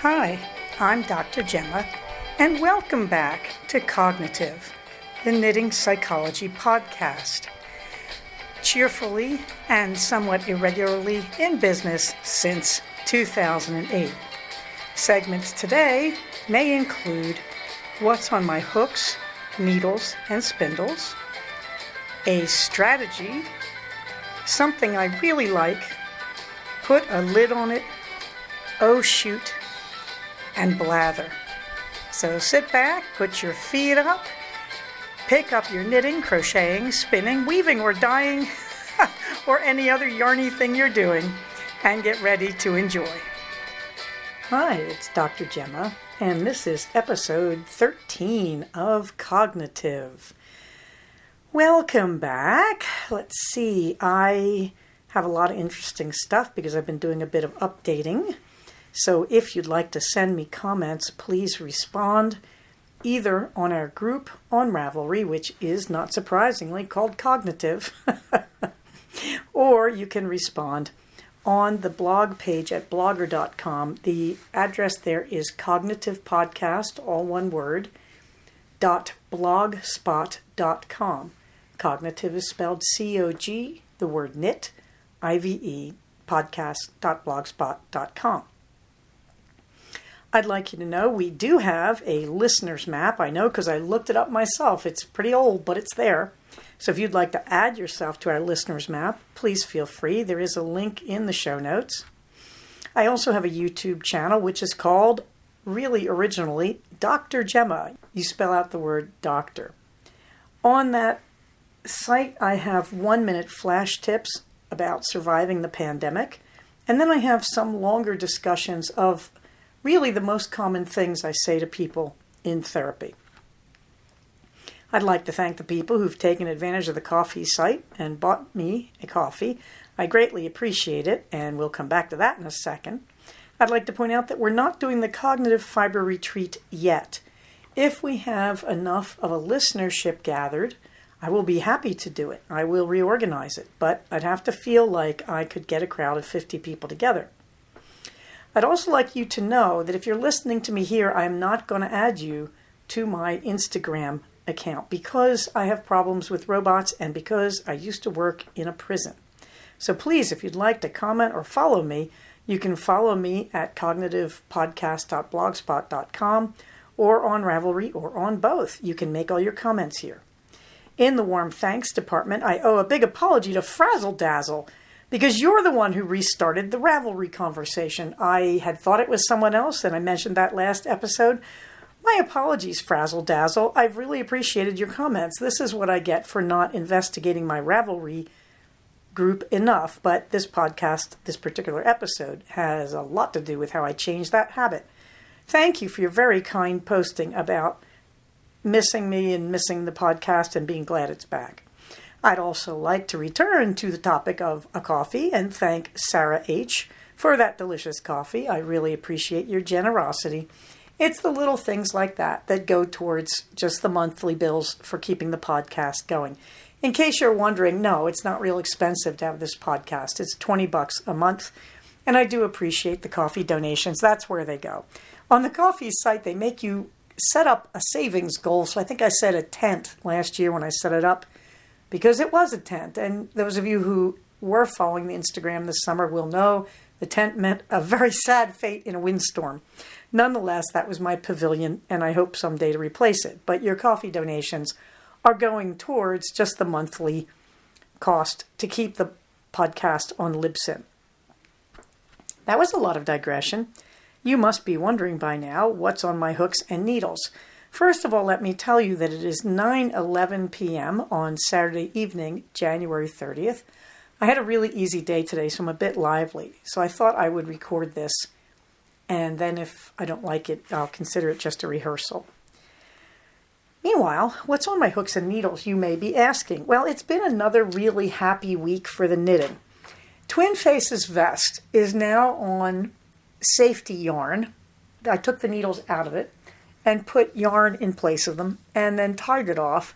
Hi, I'm Dr. Gemma, and welcome back to Cognitive, the Knitting Psychology podcast. Cheerfully and somewhat irregularly in business since 2008. Segments today may include what's on my hooks, needles, and spindles, a strategy, something I really like, put a lid on it, oh shoot, and blather. So sit back, put your feet up, pick up your knitting, crocheting, spinning, weaving, or dyeing, or any other yarny thing you're doing, and get ready to enjoy. Hi, it's Dr. Gemma, and this is episode 13 of Cognitive. Welcome back. Let's see, I have a lot of interesting stuff because I've been doing a bit of updating. So if you'd like to send me comments, please respond either on our group on Ravelry, which is not surprisingly called Cognitive, or you can respond on the blog page at blogger.com. The address there is cognitivepodcast, all one word, .blogspot.com. Cognitive is spelled C-O-G, the word knit, I-V-E, podcast.blogspot.com. I'd like you to know we do have a listener's map. I know because I looked it up myself. It's pretty old, but it's there. So if you'd like to add yourself to our listener's map, please feel free. There is a link in the show notes. I also have a YouTube channel, which is called, really originally, Dr. Gemma. You spell out the word doctor. On that site, I have 1-minute flash tips about surviving the pandemic. And then I have some longer discussions of really the most common things I say to people in therapy. I'd like to thank the people who've taken advantage of the coffee site and bought me a coffee. I greatly appreciate it, and we'll come back to that in a second. I'd like to point out that we're not doing the Cognitive Fiber Retreat yet. If we have enough of a listenership gathered, I will be happy to do it. I will reorganize it, but I'd have to feel like I could get a crowd of 50 people together. I'd also like you to know that if you're listening to me here, I'm not going to add you to my Instagram account because I have problems with robots and because I used to work in a prison. So please, if you'd like to comment or follow me, you can follow me at cognitivepodcast.blogspot.com or on Ravelry or on both. You can make all your comments here. In the warm thanks department, I owe a big apology to Frazzle Dazzle, because you're the one who restarted the Ravelry conversation. I had thought it was someone else, and I mentioned that last episode. My apologies, Frazzle Dazzle. I've really appreciated your comments. This is what I get for not investigating my Ravelry group enough, but this podcast, this particular episode, has a lot to do with how I changed that habit. Thank you for your very kind posting about missing me and missing the podcast and being glad it's back. I'd also like to return to the topic of a coffee and thank Sarah H. for that delicious coffee. I really appreciate your generosity. It's the little things like that that go towards just the monthly bills for keeping the podcast going. In case you're wondering, no, it's not real expensive to have this podcast. It's $20 a month, and I do appreciate the coffee donations. That's where they go. On the coffee site, they make you set up a savings goal. So I think I set a tent last year when I set it up, because it was a tent. And those of you who were following the Instagram this summer will know the tent meant a very sad fate in a windstorm. Nonetheless, that was my pavilion, and I hope someday to replace it. But your coffee donations are going towards just the monthly cost to keep the podcast on Libsyn. That was a lot of digression. You must be wondering by now what's on my hooks and needles. First of all, let me tell you that it is 9:11 p.m. on Saturday evening, January 30th. I had a really easy day today, so I'm a bit lively. So I thought I would record this, and then if I don't like it, I'll consider it just a rehearsal. Meanwhile, what's on my hooks and needles, you may be asking? Well, it's been another really happy week for the knitting. Twin Faces Vest is now on safety yarn. I took the needles out of it and put yarn in place of them and then tied it off.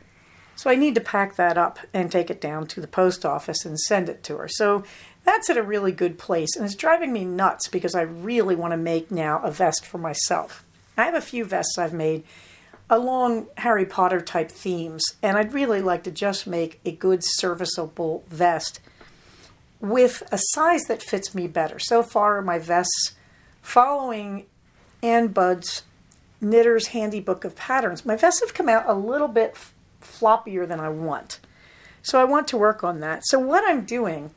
So I need to pack that up and take it down to the post office and send it to her. So that's at a really good place, and it's driving me nuts because I really want to make now a vest for myself. I have a few vests I've made along Harry Potter type themes, and I'd really like to just make a good serviceable vest with a size that fits me better. So far, my vests, following Ann Budd's Knitter's Handy Book of Patterns, my vests have come out a little bit floppier than I want. So I want to work on that. So what I'm doing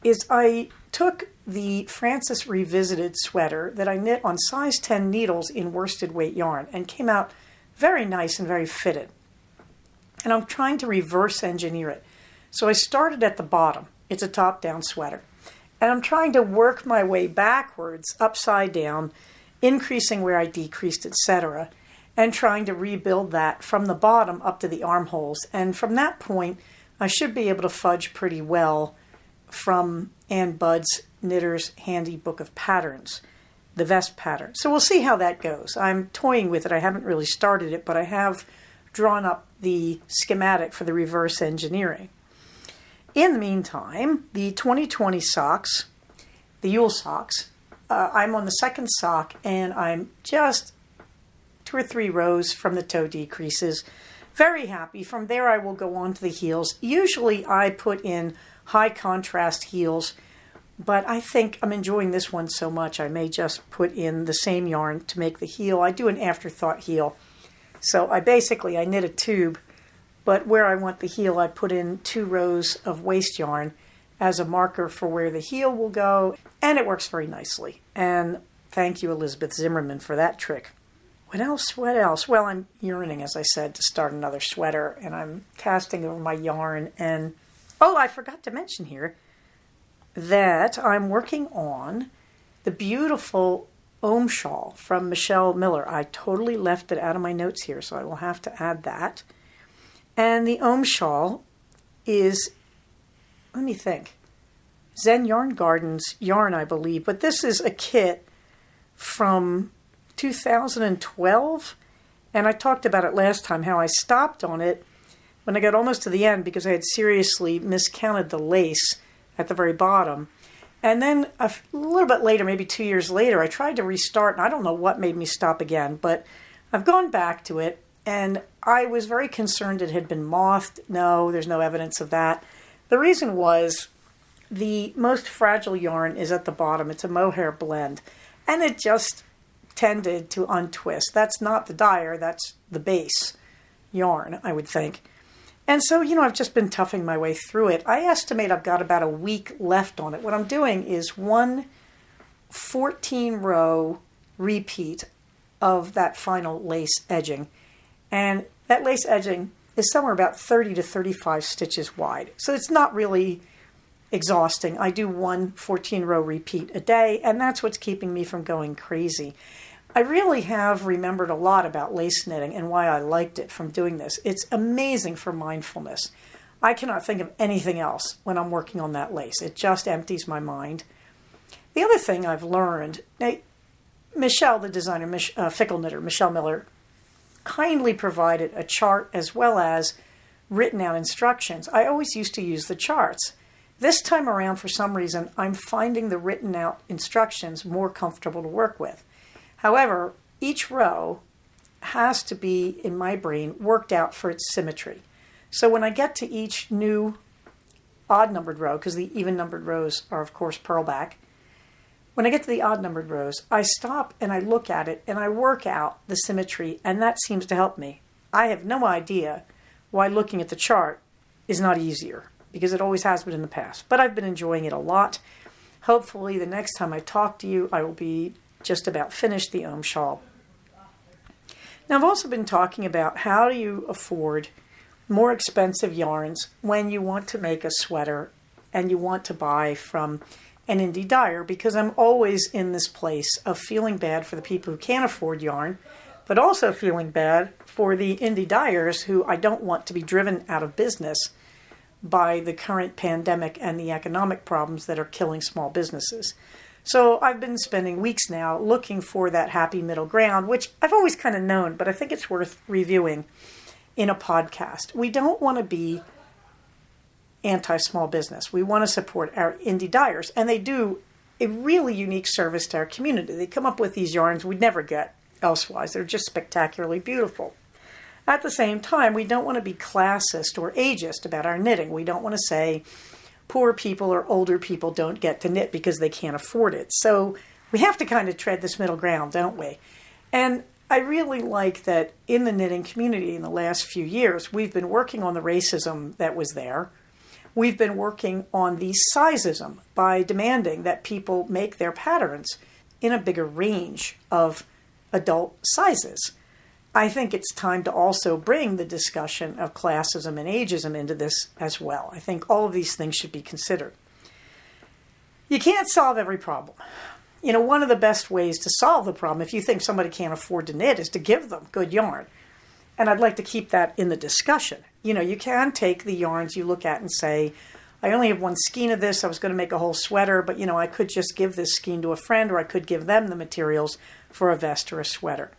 is I took the Frances Revisited sweater that I knit on size 10 needles in worsted weight yarn and came out very nice and very fitted. And I'm trying to reverse engineer it. So I started at the bottom. It's a top-down sweater. And I'm trying to work my way backwards, upside down, increasing where I decreased, etc., and trying to rebuild that from the bottom up to the armholes. And from that point, I should be able to fudge pretty well from Ann Budd's Knitter's Handy Book of Patterns, the vest pattern. So we'll see how that goes. I'm toying with it. I haven't really started it, but I have drawn up the schematic for the reverse engineering. In the meantime, the 2020 socks, the Yule socks, I'm on the second sock, and I'm just 2 or 3 rows from the toe decreases. Very happy. From there, I will go on to the heels. Usually, I put in high contrast heels, but I think I'm enjoying this one so much, I may just put in the same yarn to make the heel. I do an afterthought heel. So I knit a tube, but where I want the heel, I put in 2 rows of waste yarn as a marker for where the heel will go, and it works very nicely. And thank you, Elizabeth Zimmerman, for that trick. What else? Well, I'm yearning, as I said, to start another sweater, and I'm casting over my yarn. And, oh, I forgot to mention here that I'm working on the beautiful Ohm shawl from Michelle Miller. I totally left it out of my notes here, so I will have to add that. And the Ohm shawl is, let me think, Zen Yarn Gardens yarn, I believe. But this is a kit from 2012, and I talked about it last time, how I stopped on it when I got almost to the end because I had seriously miscounted the lace at the very bottom. And then a little bit later, maybe 2 years later, I tried to restart, and I don't know what made me stop again, but I've gone back to it, and I was very concerned it had been mothed. No, there's no evidence of that. The reason was the most fragile yarn is at the bottom. It's a mohair blend, and it just tended to untwist. That's not the dyer, that's the base yarn, I would think. And so, I've just been toughing my way through it. I estimate I've got about a week left on it. What I'm doing is one 14-row repeat of that final lace edging. And that lace edging is somewhere about 30 to 35 stitches wide. So it's not really exhausting. I do one 14-row repeat a day, and that's what's keeping me from going crazy. I really have remembered a lot about lace knitting and why I liked it from doing this. It's amazing for mindfulness. I cannot think of anything else when I'm working on that lace. It just empties my mind. The other thing I've learned, Michelle, the designer, fickle knitter, Michelle Miller, kindly provided a chart as well as written out instructions. I always used to use the charts. This time around, for some reason, I'm finding the written out instructions more comfortable to work with. However, each row has to be, in my brain, worked out for its symmetry. So when I get to each new odd-numbered row, because the even-numbered rows are, of course, purlback, when I get to the odd-numbered rows, I stop and I look at it and I work out the symmetry, and that seems to help me. I have no idea why looking at the chart is not easier, because it always has been in the past. But I've been enjoying it a lot. Hopefully, the next time I talk to you, I will be just about finished the Ohm shawl. Now, I've also been talking about how do you afford more expensive yarns when you want to make a sweater and you want to buy from an indie dyer, because I'm always in this place of feeling bad for the people who can't afford yarn, but also feeling bad for the indie dyers who I don't want to be driven out of business by the current pandemic and the economic problems that are killing small businesses. So I've been spending weeks now looking for that happy middle ground, which I've always kind of known, but I think it's worth reviewing. in a podcast. We don't want to be anti-small business. We want to support our indie dyers, and they do a really unique service to our community. They come up with these yarns we'd never get elsewise. They're just spectacularly beautiful. At the same time, we don't want to be classist or ageist about our knitting. We don't want to say poor people or older people don't get to knit because they can't afford it. So we have to kind of tread this middle ground, don't we? And I really like that in the knitting community in the last few years, we've been working on the racism that was there. We've been working on the sizeism by demanding that people make their patterns in a bigger range of adult sizes. I think it's time to also bring the discussion of classism and ageism into this as well. I think all of these things should be considered. You can't solve every problem. One of the best ways to solve the problem, if you think somebody can't afford to knit, is to give them good yarn. And I'd like to keep that in the discussion. You can take the yarns you look at and say, I only have one skein of this. I was going to make a whole sweater, but I could just give this skein to a friend, or I could give them the materials for a vest or a sweater.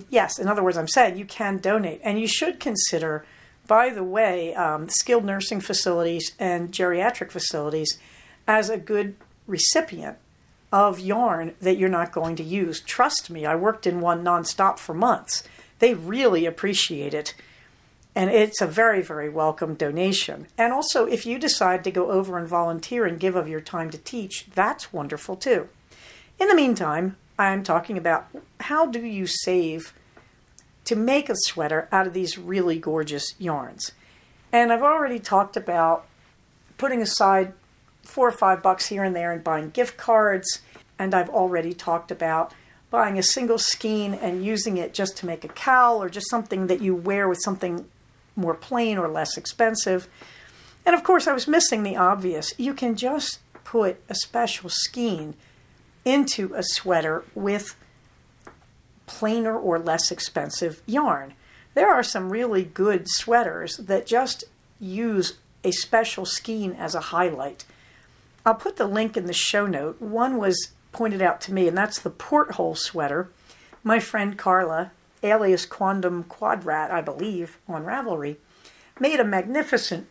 Yes, in other words, I'm saying you can donate. And you should consider, by the way, skilled nursing facilities and geriatric facilities as a good recipient of yarn that you're not going to use. Trust me, I worked in one nonstop for months. They really appreciate it. And it's a very, very welcome donation. And also, if you decide to go over and volunteer and give of your time to teach, that's wonderful too. In the meantime, I'm talking about how do you save to make a sweater out of these really gorgeous yarns. And I've already talked about putting aside $4 or $5 here and there and buying gift cards. And I've already talked about buying a single skein and using it just to make a cowl or just something that you wear with something more plain or less expensive. And of course, I was missing the obvious. You can just put a special skein into a sweater with plainer or less expensive yarn. There are some really good sweaters that just use a special skein as a highlight. I'll put the link in the show note. One was pointed out to me, and that's the porthole sweater. My friend Carla, alias Quandum Quadrat, I believe, on Ravelry, made a magnificent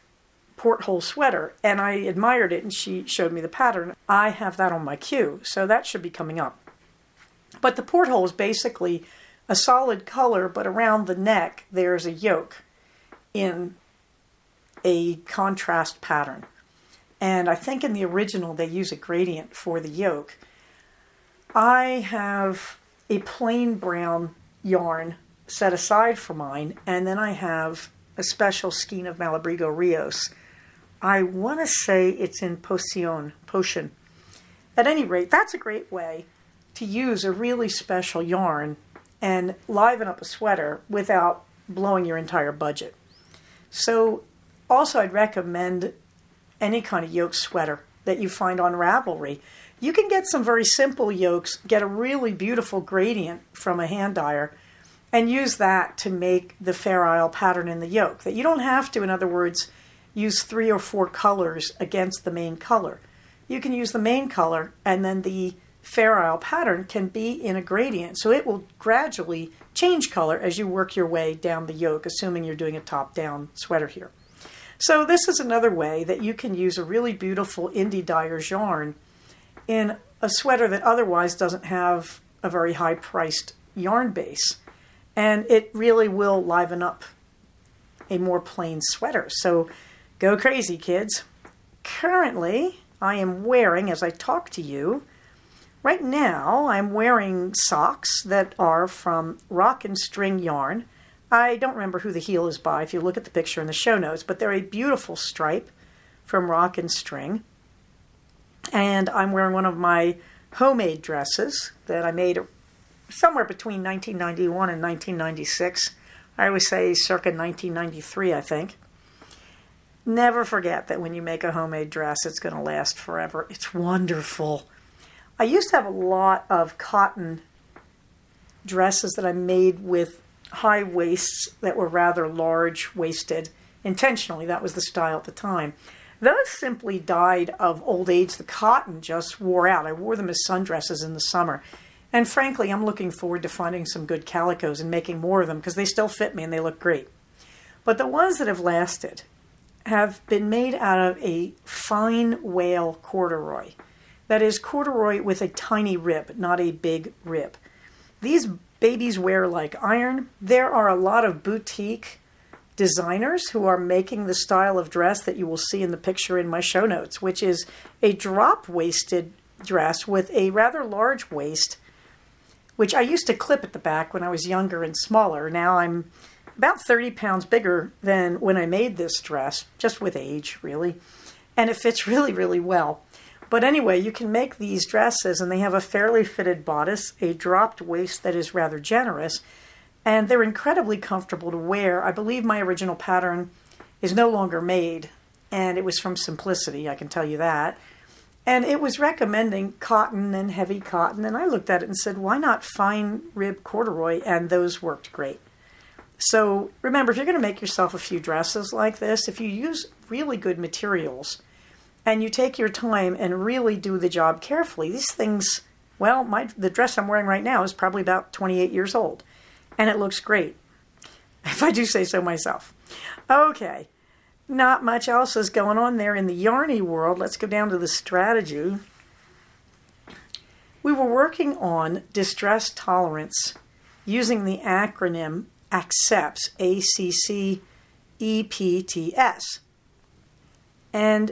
porthole sweater, and I admired it, and she showed me the pattern. I have that on my queue, so that should be coming up. But the porthole is basically a solid color, but around the neck there's a yoke in a contrast pattern. And I think in the original they use a gradient for the yoke. I have a plain brown yarn set aside for mine, and then I have a special skein of Malabrigo Rios. I want to say it's in Potion. At any rate, that's a great way to use a really special yarn and liven up a sweater without blowing your entire budget. So also I'd recommend any kind of yoke sweater that you find on Ravelry. You can get some very simple yokes, get a really beautiful gradient from a hand dyer, and use that to make the Fair Isle pattern in the yoke. That you don't have to, in other words, use 3 or 4 colors against the main color. You can use the main color, and then the Fair Isle pattern can be in a gradient. So it will gradually change color as you work your way down the yoke, assuming you're doing a top-down sweater here. So this is another way that you can use a really beautiful indie dyer's yarn in a sweater that otherwise doesn't have a very high-priced yarn base. And it really will liven up a more plain sweater. So go crazy, kids. Currently, I am wearing, as I talk to you, right now I'm wearing socks that are from Rock and String yarn. I don't remember who the heel is by if you look at the picture in the show notes, but they're a beautiful stripe from Rock and String. And I'm wearing one of my homemade dresses that I made somewhere between 1991 and 1996. I always say circa 1993, I think. Never forget that when you make a homemade dress, it's going to last forever. It's wonderful. I used to have a lot of cotton dresses that I made with high waists that were rather large waisted. Intentionally, that was the style at the time. Those simply died of old age. The cotton just wore out. I wore them as sundresses in the summer. And frankly, I'm looking forward to finding some good calicos and making more of them because they still fit me and they look great. But the ones that have lasted have been made out of a fine whale corduroy. That is corduroy with a tiny rib, not a big rib. These babies wear like iron. There are a lot of boutique designers who are making the style of dress that you will see in the picture in my show notes, which is a drop-waisted dress with a rather large waist, which I used to clip at the back when I was younger and smaller. Now I'm about 30 pounds bigger than when I made this dress, just with age, really. And it fits really, really well. But anyway, you can make these dresses, and they have a fairly fitted bodice, a dropped waist that is rather generous, and they're incredibly comfortable to wear. I believe my original pattern is no longer made, and it was from Simplicity, I can tell you that. And it was recommending cotton and heavy cotton, and I looked at it and said, why not fine rib corduroy? And those worked great. So remember, if you're going to make yourself a few dresses like this, if you use really good materials and you take your time and really do the job carefully, these things, well, the dress I'm wearing right now is probably about 28 years old, and it looks great, if I do say so myself. Okay, not much else is going on there in the yarny world. Let's go down to the strategy. We were working on distress tolerance using the acronym ACCEPTS, ACCEPTS. And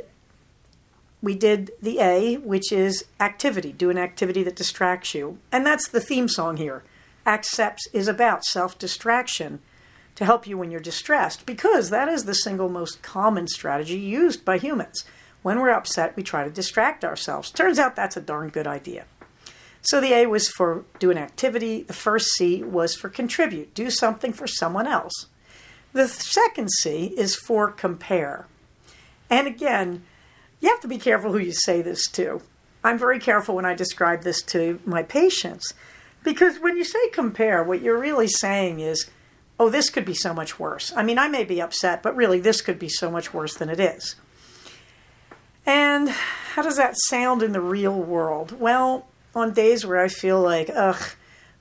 we did the A, which is activity. Do an activity that distracts you. And that's the theme song here. ACCEPTS is about self-distraction to help you when you're distressed, because that is the single most common strategy used by humans. When we're upset, we try to distract ourselves. Turns out that's a darn good idea. So the A was for do an activity. The first C was for contribute. Do something for someone else. The second C is for compare. And again, you have to be careful who you say this to. I'm very careful when I describe this to my patients, because when you say compare, what you're really saying is, oh, this could be so much worse. I mean, I may be upset, but really this could be so much worse than it is. And how does that sound in the real world? Well, on days where I feel like, I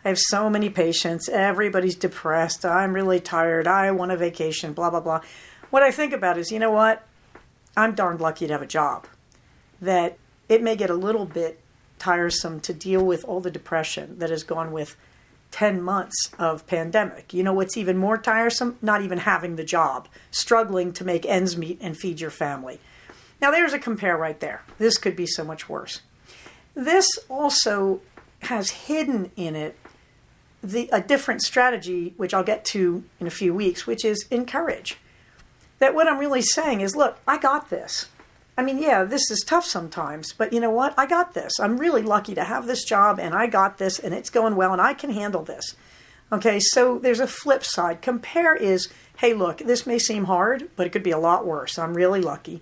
have so many patients, everybody's depressed, I'm really tired, I want a vacation, blah, blah, blah. What I think about is, you know what? I'm darned lucky to have a job. That it may get a little bit tiresome to deal with all the depression that has gone with 10 months of pandemic. You know what's even more tiresome? Not even having the job, struggling to make ends meet and feed your family. Now there's a compare right there. This could be so much worse. This also has hidden in it a different strategy, which I'll get to in a few weeks, which is encourage. That what I'm really saying is, look, I got this. I mean, yeah, this is tough sometimes, but you know what? I got this. I'm really lucky to have this job, and I got this, and it's going well, and I can handle this. Okay, so there's a flip side. Compare is, hey, look, this may seem hard, but it could be a lot worse. I'm really lucky.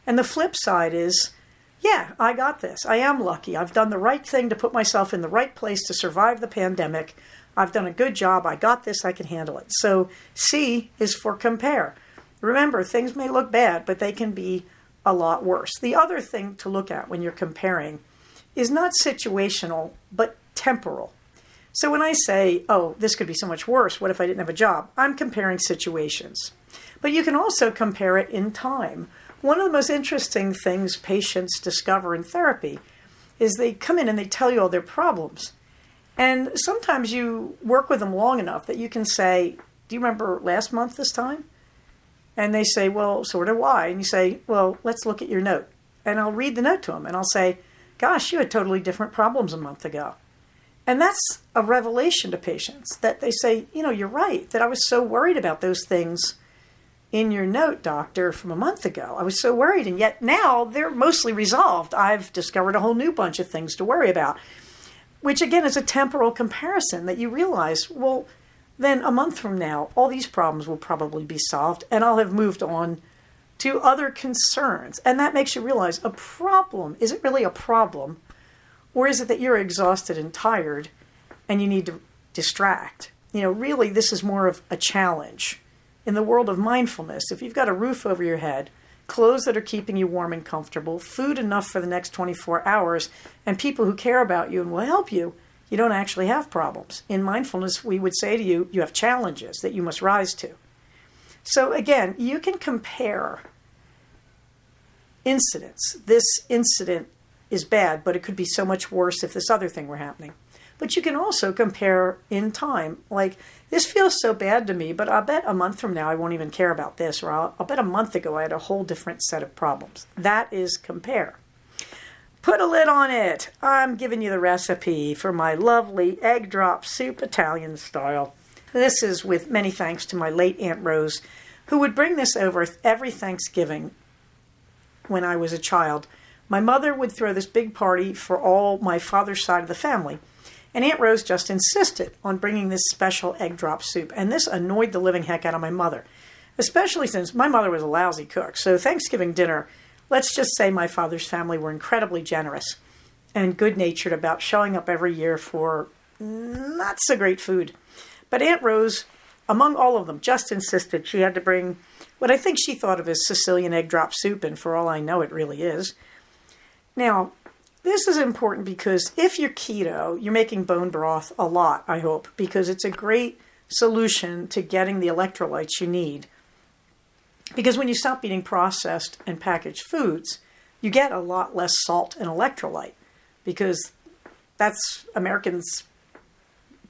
And the flip side is, yeah, I got this. I am lucky. I've done the right thing to put myself in the right place to survive the pandemic. I've done a good job. I got this. I can handle it. So C is for compare. Remember, things may look bad, but they can be a lot worse. The other thing to look at when you're comparing is not situational, but temporal. So when I say, oh, this could be so much worse, what if I didn't have a job? I'm comparing situations. But you can also compare it in time. One of the most interesting things patients discover in therapy is they come in and they tell you all their problems. And sometimes you work with them long enough that you can say, do you remember last month this time? And they say, well, sort of, why? And you say, well, let's look at your note. And I'll read the note to them and I'll say, gosh, you had totally different problems a month ago. And that's a revelation to patients that they say, you know, you're right, that I was so worried about those things in your note, doctor, from a month ago. I was so worried, and yet now they're mostly resolved. I've discovered a whole new bunch of things to worry about, which again is a temporal comparison that you realize, well, then a month from now, all these problems will probably be solved, and I'll have moved on to other concerns. And that makes you realize a problem, is it really a problem? Or is it that you're exhausted and tired and you need to distract? You know, really, this is more of a challenge. In the world of mindfulness, if you've got a roof over your head, clothes that are keeping you warm and comfortable, food enough for the next 24 hours, and people who care about you and will help you, you don't actually have problems. In mindfulness, we would say to you, you have challenges that you must rise to. So again, you can compare incidents. This incident is bad, but it could be so much worse if this other thing were happening. But you can also compare in time. Like, this feels so bad to me, but I'll bet a month from now I won't even care about this, or I'll bet a month ago I had a whole different set of problems. That is compare. Put a lid on it. I'm giving you the recipe for my lovely egg drop soup, Italian style. This is with many thanks to my late Aunt Rose, who would bring this over every Thanksgiving when I was a child. My mother would throw this big party for all my father's side of the family. And Aunt Rose just insisted on bringing this special egg drop soup. And this annoyed the living heck out of my mother, especially since my mother was a lousy cook. So Thanksgiving dinner, let's just say my father's family were incredibly generous and good-natured about showing up every year for not so great food. But Aunt Rose, among all of them, just insisted she had to bring what I think she thought of as Sicilian egg drop soup, and for all I know it really is. Now, this is important because if you're keto, you're making bone broth a lot, I hope, because it's a great solution to getting the electrolytes you need. Because when you stop eating processed and packaged foods, you get a lot less salt and electrolyte, because that's Americans'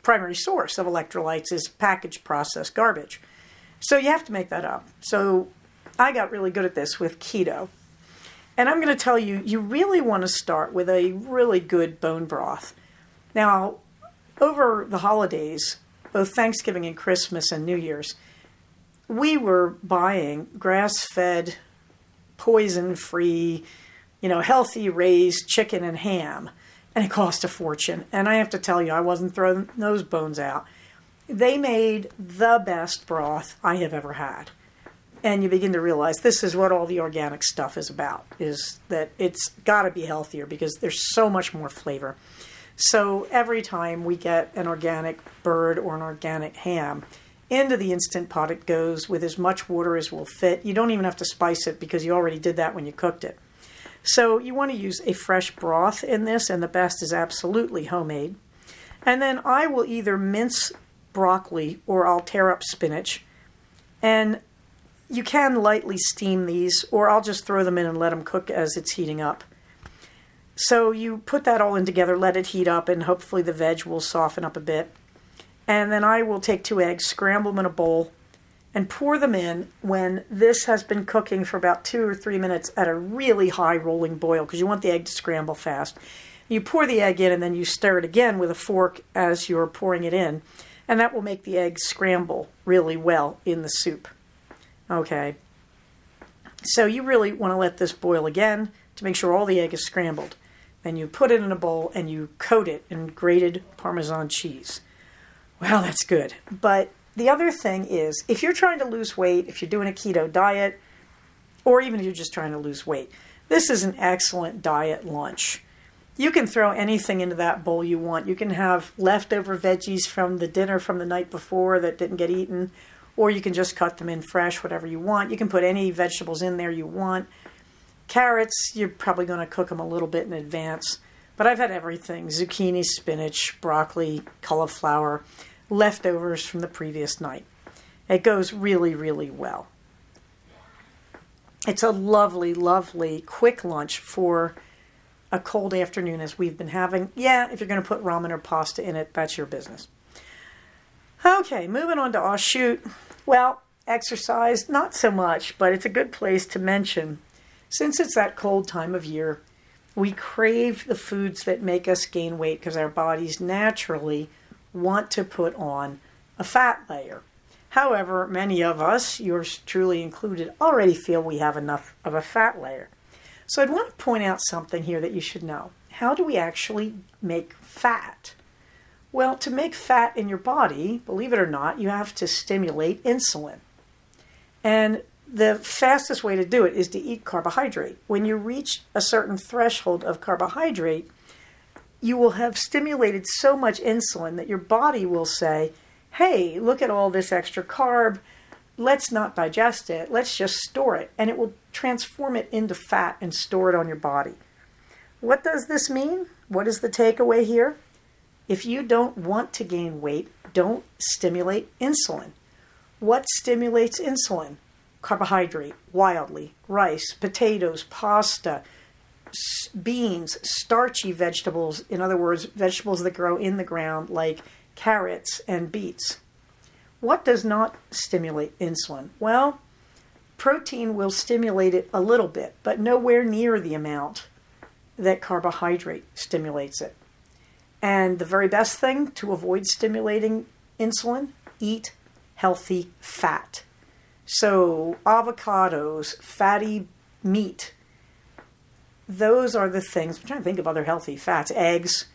primary source of electrolytes is packaged processed garbage. So you have to make that up. So I got really good at this with keto. And I'm going to tell you, you really want to start with a really good bone broth. Now, over the holidays, both Thanksgiving and Christmas and New Year's, we were buying grass-fed, poison-free, healthy raised chicken and ham. And it cost a fortune. And I have to tell you, I wasn't throwing those bones out. They made the best broth I have ever had. And you begin to realize this is what all the organic stuff is about, is that it's got to be healthier because there's so much more flavor. So every time we get an organic bird or an organic ham, into the Instant Pot it goes with as much water as will fit. You don't even have to spice it because you already did that when you cooked it. So you want to use a fresh broth in this, and the best is absolutely homemade. And then I will either mince broccoli or I'll tear up spinach. And you can lightly steam these, or I'll just throw them in and let them cook as it's heating up. So you put that all in together, let it heat up, and hopefully the veg will soften up a bit. And then I will take 2 eggs, scramble them in a bowl, and pour them in when this has been cooking for about 2 or 3 minutes at a really high rolling boil, because you want the egg to scramble fast. You pour the egg in, and then you stir it again with a fork as you're pouring it in, and that will make the egg scramble really well in the soup. Okay, so you really want to let this boil again to make sure all the egg is scrambled. Then you put it in a bowl and you coat it in grated Parmesan cheese. Well, that's good. But the other thing is, if you're trying to lose weight, if you're doing a keto diet, or even if you're just trying to lose weight, this is an excellent diet lunch. You can throw anything into that bowl you want. You can have leftover veggies from the dinner from the night before that didn't get eaten, or you can just cut them in fresh, whatever you want. You can put any vegetables in there you want. Carrots, you're probably going to cook them a little bit in advance. But I've had everything: zucchini, spinach, broccoli, cauliflower, leftovers from the previous night. It goes really, really well. It's a lovely, lovely quick lunch for a cold afternoon as we've been having. Yeah, if you're going to put ramen or pasta in it, that's your business. Okay, moving on to oh shoot. Well, exercise, not so much, but it's a good place to mention. Since it's that cold time of year, we crave the foods that make us gain weight because our bodies naturally want to put on a fat layer. However, many of us, yours truly included, already feel we have enough of a fat layer. So I'd want to point out something here that you should know. How do we actually make fat? Well, to make fat in your body, believe it or not, you have to stimulate insulin. And the fastest way to do it is to eat carbohydrate. When you reach a certain threshold of carbohydrate, you will have stimulated so much insulin that your body will say, hey, look at all this extra carb. Let's not digest it. Let's just store it. And it will transform it into fat and store it on your body. What does this mean? What is the takeaway here? If you don't want to gain weight, don't stimulate insulin. What stimulates insulin? Carbohydrate, wildly, rice, potatoes, pasta, beans, starchy vegetables, in other words, vegetables that grow in the ground like carrots and beets. What does not stimulate insulin? Well, protein will stimulate it a little bit, but nowhere near the amount that carbohydrate stimulates it. And the very best thing to avoid stimulating insulin, eat healthy fat. So avocados, fatty meat, those are the things, I'm trying to think of other healthy fats, eggs,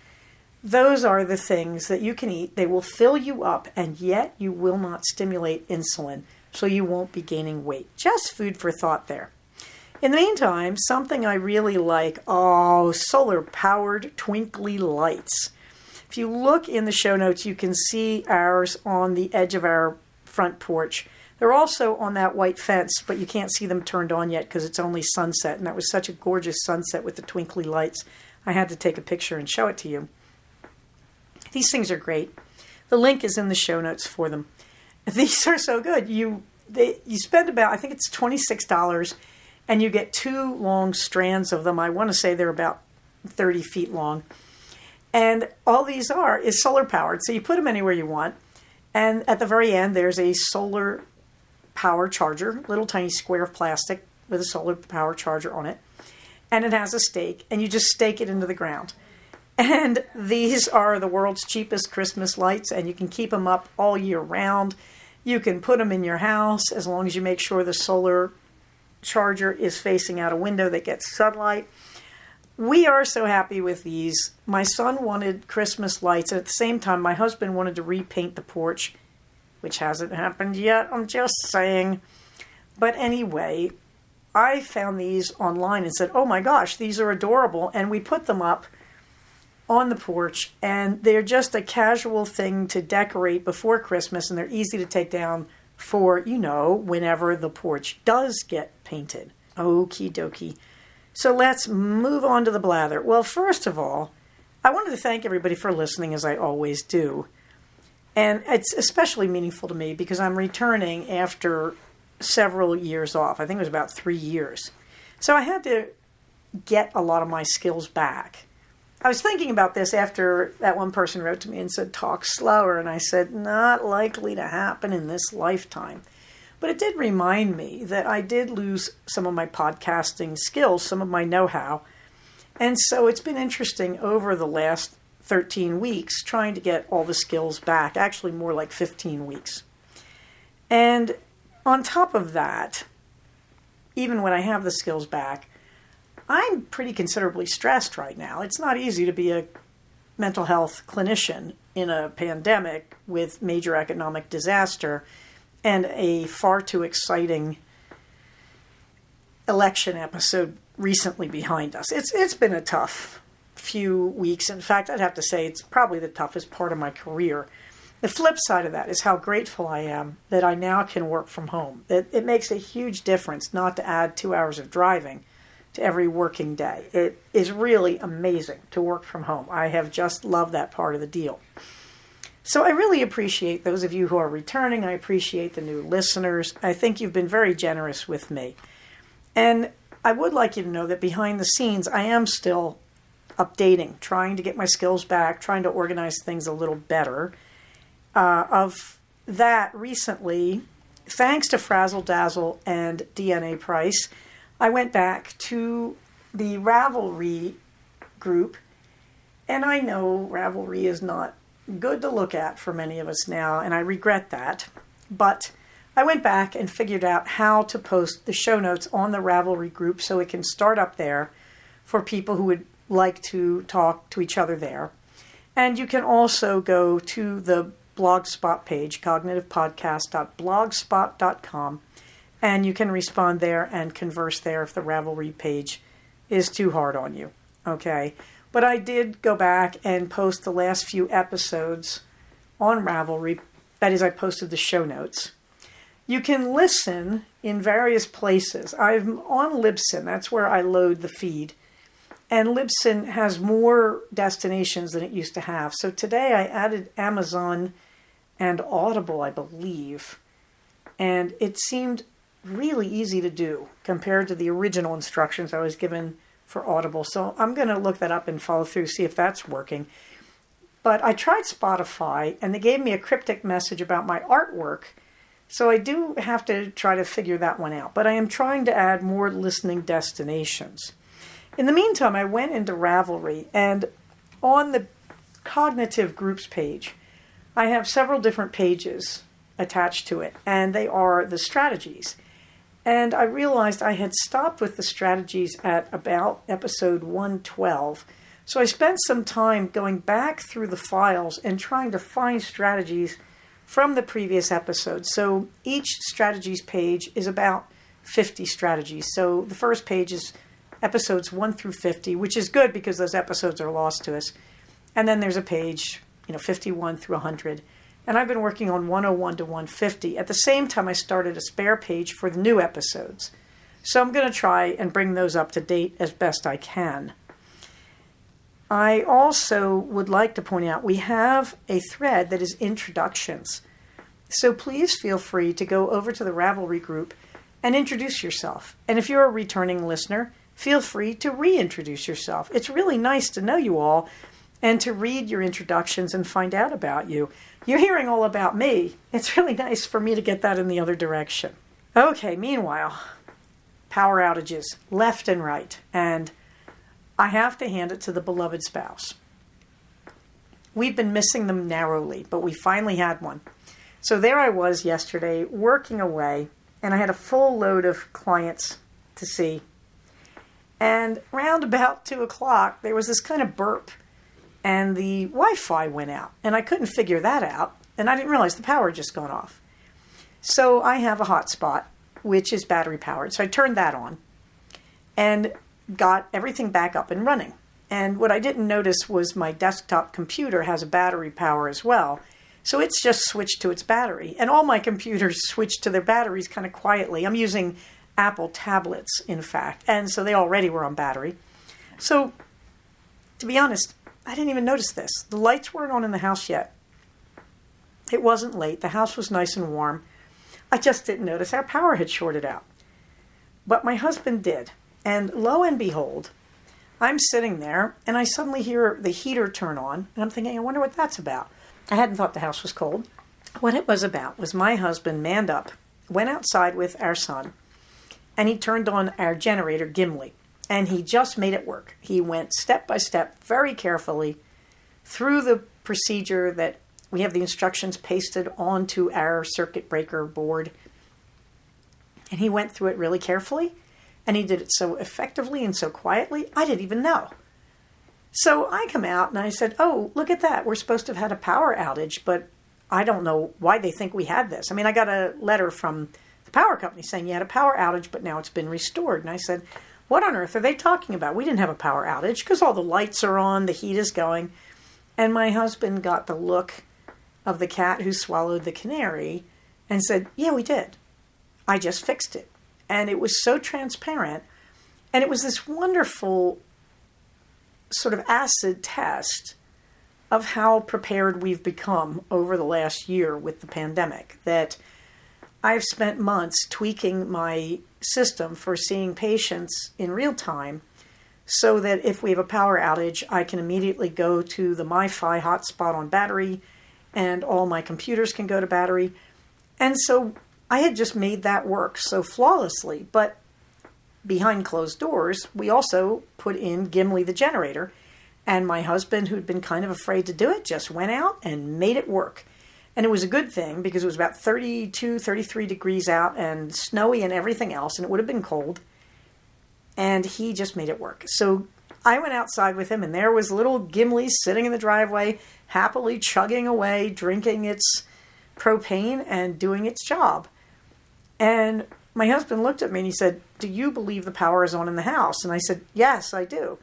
those are the things that you can eat. They will fill you up, and yet you will not stimulate insulin, so you won't be gaining weight. Just food for thought there. In the meantime, something I really like, solar-powered twinkly lights. If you look in the show notes, you can see ours on the edge of our front porch. They're also on that white fence, but you can't see them turned on yet because it's only sunset, and that was such a gorgeous sunset with the twinkly lights. I had to take a picture and show it to you. These things are great. The link is in the show notes for them. These are so good. You spend about, I think it's $26, and you get 2 long strands of them. I want to say they're about 30 feet long. And all these is solar powered. So you put them anywhere you want. And at the very end, there's a solar power charger, little tiny square of plastic with a solar power charger on it. And it has a stake, and you just stake it into the ground. And these are the world's cheapest Christmas lights, and you can keep them up all year round. You can put them in your house as long as you make sure the solar charger is facing out a window that gets sunlight. We are so happy with these. My son wanted Christmas lights, and at the same time, my husband wanted to repaint the porch, which hasn't happened yet, I'm just saying. But anyway, I found these online and said, oh my gosh, these are adorable. And we put them up on the porch, and they're just a casual thing to decorate before Christmas, and they're easy to take down for, whenever the porch does get painted. Okie dokie. So let's move on to the blather. Well, first of all, I wanted to thank everybody for listening, as I always do. And it's especially meaningful to me because I'm returning after several years off. I think it was about 3 years. So I had to get a lot of my skills back. I was thinking about this after that one person wrote to me and said, talk slower. And I said, not likely to happen in this lifetime. But it did remind me that I did lose some of my podcasting skills, some of my know-how. And so it's been interesting over the last 13 weeks trying to get all the skills back, actually more like 15 weeks. And on top of that, even when I have the skills back, I'm pretty considerably stressed right now. It's not easy to be a mental health clinician in a pandemic with major economic disaster and a far too exciting election episode recently behind us. It's been a tough few weeks. In fact, I'd have to say it's probably the toughest part of my career. The flip side of that is how grateful I am that I now can work from home. It makes a huge difference not to add 2 hours of driving to every working day. It is really amazing to work from home. I have just loved that part of the deal. So I really appreciate those of you who are returning. I appreciate the new listeners. I think you've been very generous with me. And I would like you to know that behind the scenes, I am still updating, trying to get my skills back, trying to organize things a little better. Of that, recently, thanks to Frazzle Dazzle and DNA Price, I went back to the Ravelry group, and I know Ravelry is not good to look at for many of us now, and I regret that. But I went back and figured out how to post the show notes on the Ravelry group so it can start up there for people who would like to talk to each other there. And you can also go to the Blogspot page, cognitivepodcast.blogspot.com, and you can respond there and converse there if the Ravelry page is too hard on you. Okay? But I did go back and post the last few episodes on Ravelry. That is, I posted the show notes. You can listen in various places. I'm on Libsyn. That's where I load the feed. And Libsyn has more destinations than it used to have. So today I added Amazon and Audible, I believe. And it seemed really easy to do compared to the original instructions I was given for Audible. So I'm going to look that up and follow through, see if that's working. But I tried Spotify, and they gave me a cryptic message about my artwork. So I do have to try to figure that one out. But I am trying to add more listening destinations. In the meantime, I went into Ravelry, and on the cognitive groups page, I have several different pages attached to it, and they are the strategies. And I realized I had stopped with the strategies at about episode 112. So I spent some time going back through the files and trying to find strategies from the previous episode. So each strategies page is about 50 strategies. So the first page is episodes 1 through 50, which is good because those episodes are lost to us. And then there's a page, 51 through 100. And I've been working on 101 to 150. At the same time, I started a spare page for the new episodes. So I'm going to try and bring those up to date as best I can. I also would like to point out we have a thread that is introductions. So please feel free to go over to the Ravelry group and introduce yourself. And if you're a returning listener, feel free to reintroduce yourself. It's really nice to know you all and to read your introductions and find out about you. You're hearing all about me. It's really nice for me to get that in the other direction. Okay, meanwhile, power outages left and right. And I have to hand it to the beloved spouse. We've been missing them narrowly, but we finally had one. So there I was yesterday working away, and I had a full load of clients to see. And round about 2 o'clock, there was this kind of burp, and the Wi-Fi went out, and I couldn't figure that out, and I didn't realize the power had just gone off. So I have a hotspot, which is battery powered, so I turned that on and got everything back up and running. And what I didn't notice was my desktop computer has a battery power as well, so it's just switched to its battery. And all my computers switched to their batteries kind of quietly. I'm using Apple tablets, in fact, and so they already were on battery. So, to be honest, I didn't even notice this. The lights weren't on in the house yet. It wasn't late. The house was nice and warm. I just didn't notice our power had shorted out. But my husband did. And lo and behold, I'm sitting there and I suddenly hear the heater turn on. And I'm thinking, I wonder what that's about. I hadn't thought the house was cold. What it was about was my husband manned up, went outside with our son, and he turned on our generator, Gimli. And he just made it work. He went step by step, very carefully, through the procedure that we have the instructions pasted onto our circuit breaker board. And he went through it really carefully. And he did it so effectively and so quietly, I didn't even know. So I come out and I said, oh, look at that. We're supposed to have had a power outage, but I don't know why they think we had this. I mean, I got a letter from the power company saying you had a power outage, but now it's been restored. And I said, what on earth are they talking about? We didn't have a power outage because all the lights are on, the heat is going. And my husband got the look of the cat who swallowed the canary and said, yeah, we did. I just fixed it. And it was so transparent. And it was this wonderful sort of acid test of how prepared we've become over the last year with the pandemic, that I've spent months tweaking my system for seeing patients in real time so that if we have a power outage, I can immediately go to the MiFi hotspot on battery and all my computers can go to battery. And so I had just made that work so flawlessly. But behind closed doors, we also put in Gimli the generator. And my husband, who'd been kind of afraid to do it, just went out and made it work. And it was a good thing because it was about 32, 33 degrees out and snowy and everything else, and it would have been cold. And he just made it work. So I went outside with him, and there was little Gimli sitting in the driveway, happily chugging away, drinking its propane and doing its job. And my husband looked at me and he said, do you believe the power is on in the house? And I said, yes, I do.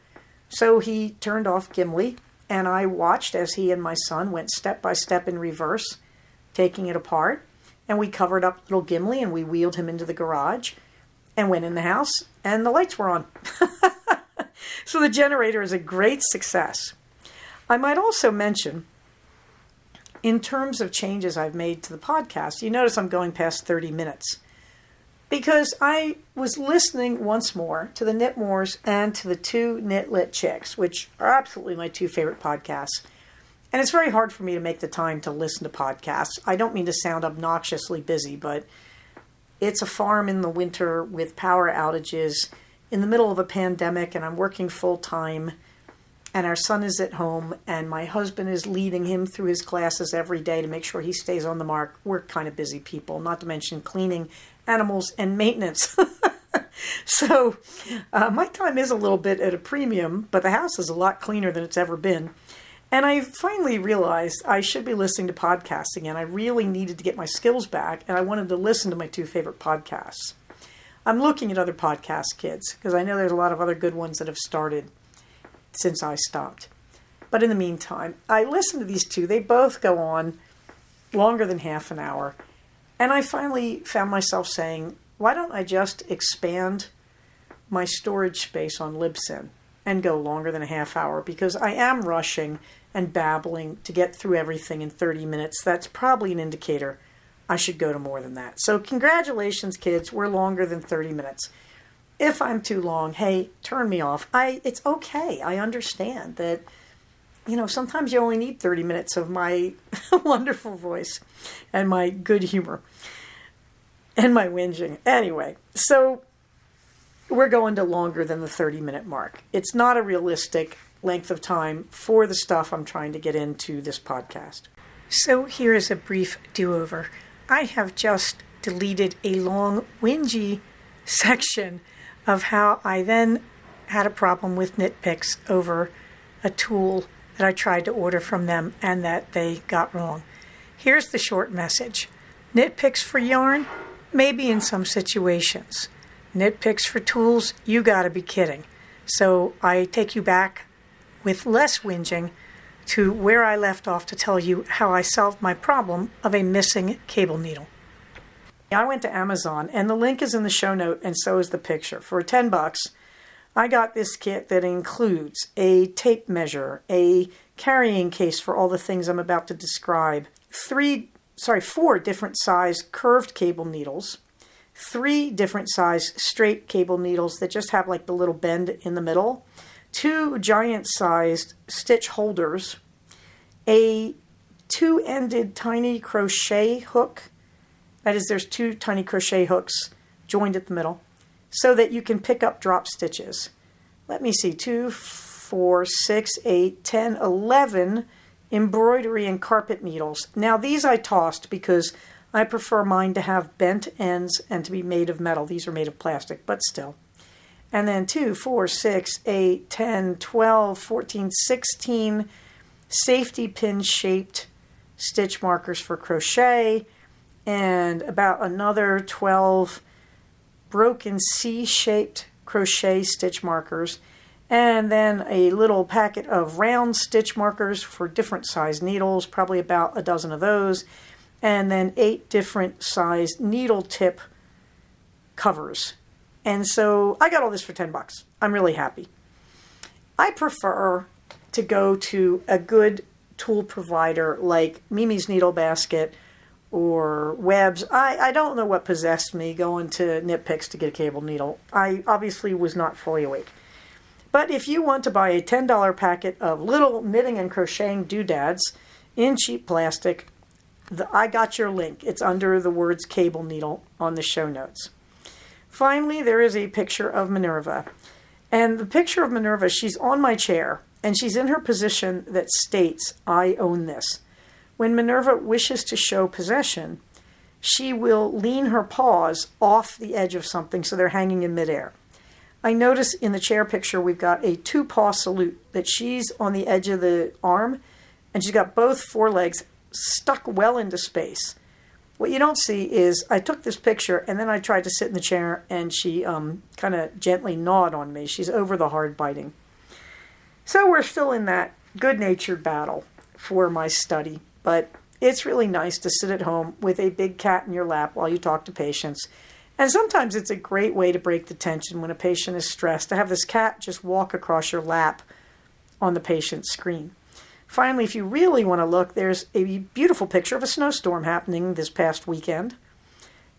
So he turned off Gimli, and I watched as he and my son went step by step in reverse, taking it apart. And we covered up little Gimli, and we wheeled him into the garage and went in the house, and the lights were on. So the generator is a great success. I might also mention in terms of changes I've made to the podcast, you notice I'm going past 30 minutes. Because I was listening once more to the Knitmores and to the two Knit Lit Chicks, which are absolutely my two favorite podcasts. And it's very hard for me to make the time to listen to podcasts. I don't mean to sound obnoxiously busy, but it's a farm in the winter with power outages in the middle of a pandemic, and I'm working full time, and our son is at home, and my husband is leading him through his classes every day to make sure he stays on the mark. We're kind of busy people, not to mention cleaning, animals, and maintenance. So my time is a little bit at a premium, but the house is a lot cleaner than it's ever been. And I finally realized I should be listening to podcasts again. I really needed to get my skills back, and I wanted to listen to my two favorite podcasts. I'm looking at other podcast kids, because I know there's a lot of other good ones that have started since I stopped. But in the meantime, I listened to these two. They both go on longer than half an hour. And I finally found myself saying, why don't I just expand my storage space on Libsyn and go longer than a half hour? Because I am rushing and babbling to get through everything in 30 minutes. That's probably an indicator I should go to more than that. So congratulations, kids. We're longer than 30 minutes. If I'm too long, hey, turn me off. It's okay. I understand that, sometimes you only need 30 minutes of my wonderful voice and my good humor and my whinging. Anyway, so we're going to longer than the 30-minute mark. It's not a realistic length of time for the stuff I'm trying to get into this podcast. So here is a brief do-over. I have just deleted a long, whingy section of how I then had a problem with Knitpicks over a tool that I tried to order from them and that they got wrong. Here's the short message. Knitpicks for yarn? Maybe in some situations. Knitpicks for tools? You gotta be kidding. So I take you back with less whinging to where I left off to tell you how I solved my problem of a missing cable needle. I went to Amazon, and the link is in the show note, and so is the picture. For $10, I got this kit that includes a tape measure, a carrying case for all the things I'm about to describe, 4 different size curved cable needles, 3 different size straight cable needles that just have like the little bend in the middle, 2 giant-sized stitch holders, a 2-ended tiny crochet hook. That is, there's 2 tiny crochet hooks joined at the middle so that you can pick up drop stitches. Let me see, 2, 4, 6, 8, 10, 11 embroidery and carpet needles. Now, these I tossed because I prefer mine to have bent ends and to be made of metal. These are made of plastic, but still. And then 2, 4, 6, 8, 10, 12, 14, 16 safety pin shaped stitch markers for crochet, and about another 12 broken C-shaped crochet stitch markers, and then a little packet of round stitch markers for different size needles, probably about a dozen of those, and then 8 different size needle tip covers. And so I got all this for $10. I'm really happy. I prefer to go to a good tool provider like Mimi's Needle Basket or Webs. I don't know what possessed me going to Knitpicks to get a cable needle. I obviously was not fully awake. But if you want to buy a $10 packet of little knitting and crocheting doodads in cheap plastic, I got your link. It's under the words cable needle on the show notes. Finally, there is a picture of Minerva. And the picture of Minerva, she's on my chair, and she's in her position that states, I own this. When Minerva wishes to show possession, she will lean her paws off the edge of something so they're hanging in midair. I notice in the chair picture we've got a 2-paw salute, that she's on the edge of the arm, and she's got both forelegs stuck well into space. What you don't see is I took this picture and then I tried to sit in the chair and she kind of gently gnawed on me. She's over the hard biting. So we're still in that good-natured battle for my study, but it's really nice to sit at home with a big cat in your lap while you talk to patients. And sometimes it's a great way to break the tension when a patient is stressed, to have this cat just walk across your lap on the patient's screen. Finally, if you really want to look, there's a beautiful picture of a snowstorm happening this past weekend.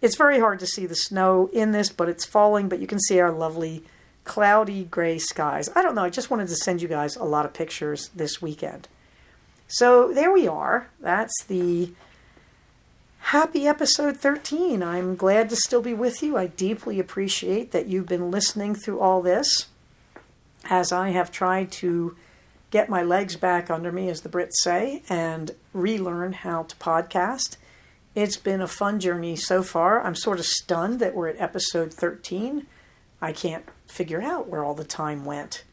It's very hard to see the snow in this, but it's falling, but you can see our lovely cloudy gray skies. I don't know, I just wanted to send you guys a lot of pictures this weekend. So there we are. That's the happy episode 13. I'm glad to still be with you. I deeply appreciate that you've been listening through all this as I have tried to get my legs back under me, as the Brits say, and relearn how to podcast. It's been a fun journey so far. I'm sort of stunned that we're at episode 13. I can't figure out where all the time went.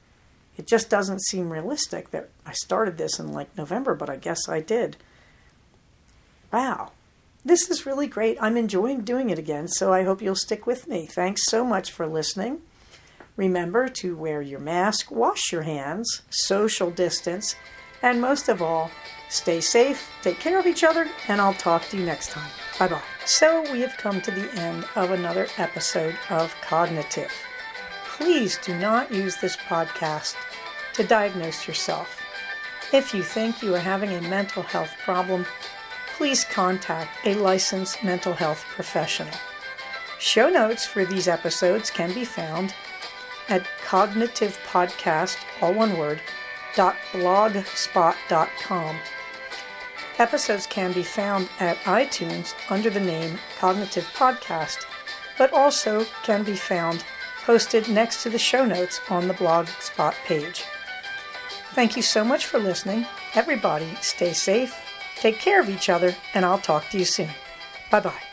It just doesn't seem realistic that I started this in like November, but I guess I did. Wow. This is really great. I'm enjoying doing it again, so I hope you'll stick with me. Thanks so much for listening. Remember to wear your mask, wash your hands, social distance, and most of all, stay safe, take care of each other, and I'll talk to you next time. Bye-bye. So we have come to the end of another episode of Cognitive. Please do not use this podcast to diagnose yourself. If you think you are having a mental health problem, please contact a licensed mental health professional. Show notes for these episodes can be found at cognitivepodcast, all one word, .blogspot.com. Episodes can be found at iTunes under the name Cognitive Podcast, but also can be found posted next to the show notes on the Blogspot page. Thank you so much for listening. Everybody, stay safe, take care of each other, and I'll talk to you soon. Bye-bye.